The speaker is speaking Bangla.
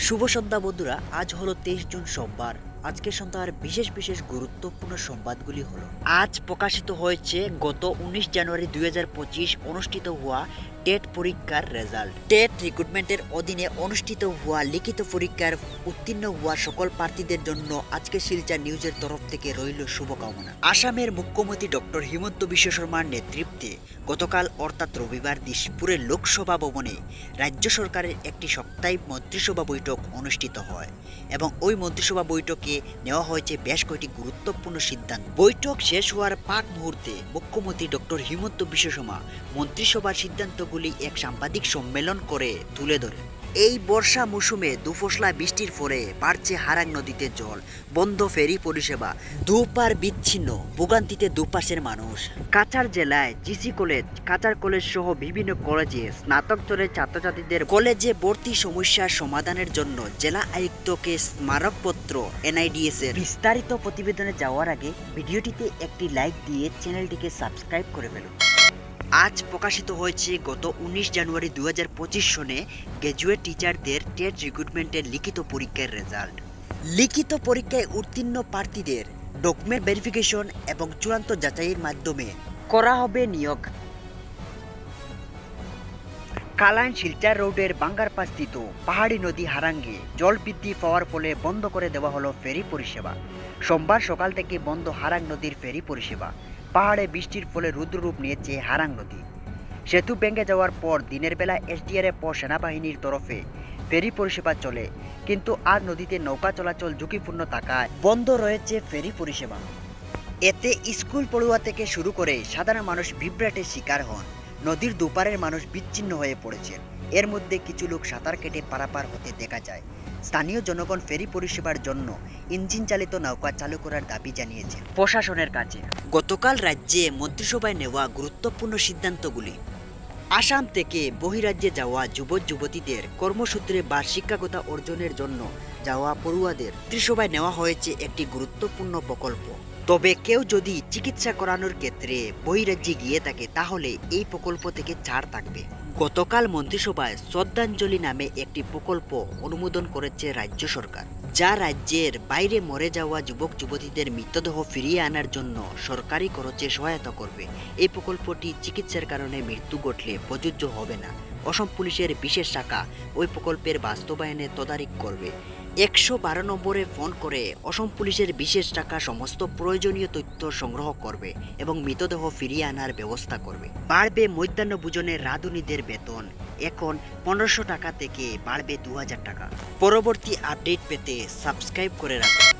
শুভ সন্ধ্যা বন্ধুরা, আজ হলো 23 জুন সোমবার। আজকে সন্ধ্যার বিশেষ বিশেষ গুরুত্বপূর্ণ সংবাদগুলি হলো, আজ প্রকাশিত হয়েছে গত 19 জানুয়ারি 2025 অনুষ্ঠিত হওয়া টেট পরীক্ষার রেজাল্ট। টেট রিক্রুটমেন্টের অধীনে অনুষ্ঠিত হওয়া লিখিত পরীক্ষার উত্তীর্ণ হওয়া সকল প্রার্থীদের জন্য আজকে শিলচর নিউজের তরফ থেকে রইল শুভকামনা। আসামের মুখ্যমন্ত্রী ডক্টর হিমন্ত বিশ্ব শর্মার নেতৃত্বে গতকাল অর্থাৎ রবিবার দিশপুরের লোকসভা ভবনে রাজ্য সরকারের একটি সাপ্তাহিক মন্ত্রিসভা বৈঠক অনুষ্ঠিত হয় এবং ওই মন্ত্রিসভা বৈঠকে নেওয়া হয়েছে বেশ কয়েকটি গুরুত্বপূর্ণ সিদ্ধান্ত। বৈঠক শেষ হওয়ার পাক মুহূর্তে মুখ্যমন্ত্রী ডক্টর হিমন্ত বিশ্ব শর্মা মন্ত্রিসভার সিদ্ধান্তগুলি এক সাংবাদিক সম্মেলন করে তুলে ধরেন। এই বর্ষা মৌসুমে দুফসলা বৃষ্টির ফলে বাড়ছে হারাং নদীতে জল, বন্ধ ফেরি পরিষেবা, দুপার বিচ্ছিন্ন, ভোগান্তিতে দুপাশের মানুষ। কাছাড় জেলায় জিসি কলেজ, কাছাড় কলেজ সহ বিভিন্ন কলেজে স্নাতক স্তরের ছাত্রছাত্রীদের কলেজে ভর্তি সমস্যার সমাধানের জন্য জেলা আয়ুক্তকে স্মারকপত্র NIDS এর। বিস্তারিত প্রতিবেদনে যাওয়ার আগে ভিডিওটিতে একটি লাইক দিয়ে চ্যানেলটিকে সাবস্ক্রাইব করে ফেলুন। আজ প্রকাশিত হয়েছে গত 19 জানুয়ারি 2025 সনে গ্র্যাজুয়েট টিচারদের টেট রিক্রুটমেন্টের লিখিত পরীক্ষার রেজাল্ট। লিখিত পরীক্ষায় উত্তীর্ণ প্রার্থীদের ডকুমেন্ট ভেরিফিকেশন এবং চূড়ান্ত যাচাইয়ের মাধ্যমে করা হবে নিয়োগ। কালাইন শিলচর রোডের বাঙ্গারপাড়স্থিত পাহাড়ি নদী হারাঙ্গে জল বৃদ্ধি পাওয়ার ফলে বন্ধ করে দেওয়া হলো ফেরি পরিষেবা। সোমবার সকাল থেকে বন্ধ হারাং নদীর ফেরি পরিষেবা। পাহাড়ে বৃষ্টির ফলে রুদ্ররূপ নিয়েছে হারাং নদী। সেতু ভেঙে যাওয়ার পর দিনের বেলা SDRF ও সেনাবাহিনীর তরফে ফেরি পরিষেবা চলে, কিন্তু আজ নদীতে নৌকা চলাচল ঝুঁকিপূর্ণ থাকায় বন্ধ রয়েছে ফেরি পরিষেবা। এতে স্কুল পড়ুয়া থেকে শুরু করে সাধারণ মানুষ বিভ্রাটের শিকার হন। নদীর দুপারের মানুষ বিচ্ছিন্ন হয়ে পড়েছেন। এর মধ্যে কিছু লোক সাঁতার কেটে পারাপার হতে দেখা যায়। স্থানীয় জনগণ ফেরি পরিষেবার জন্য ইঞ্জিন চালিত নৌকা চালু করার দাবি জানিয়েছে প্রশাসনের কাছে। গতকাল রাজ্যে মন্ত্রিসভায় নেওয়া গুরুত্বপূর্ণ সিদ্ধান্তগুলি। আসাম থেকে বহিরাজ্যে যাওয়া যুবক যুবতীদের কর্মসূত্রে বা শিক্ষাগত অর্জনের জন্য যাওয়া পড়ুয়াদের মন্ত্রিসভায় নেওয়া হয়েছে একটি গুরুত্বপূর্ণ প্রকল্প। তবে কেউ যদি চিকিৎসা করানোর ক্ষেত্রে বহিরাজ্যে গিয়ে থাকে তাহলে এই প্রকল্প থেকে ছাড় থাকবে। গতকাল মন্ত্রিসভায় শ্রদ্ধাঞ্জলি নামে একটি প্রকল্প অনুমোদন করেছে রাজ্য সরকার, যা রাজ্যের বাইরে মরে যাওয়া যুবক যুবতীদের মৃতদেহ ফিরিয়ে আনার জন্য সরকারি খরচে সহায়তা করবে। এই প্রকল্পটি চিকিৎসার কারণে মৃত্যু ঘটলে প্রযোজ্য হবে না। অসম পুলিশের বিশেষ শাখা ওই প্রকল্পের বাস্তবায়নে তদারকি করবে। 112 নম্বরে ফোন করে অসম পুলিশের বিশেষ শাখা সমস্ত প্রয়োজনীয় তথ্য সংগ্রহ করবে এবং মৃতদেহ ফিরিয়ে আনার ব্যবস্থা করবে। বাড়বে মধ্যাহ্নভোজনের রাঁধুনিদের বেতন, এখন 1500 টাকা থেকে বাড়বে 2000 টাকা। পরবর্তী আপডেট পেতে সাবস্ক্রাইব করে রাখুন।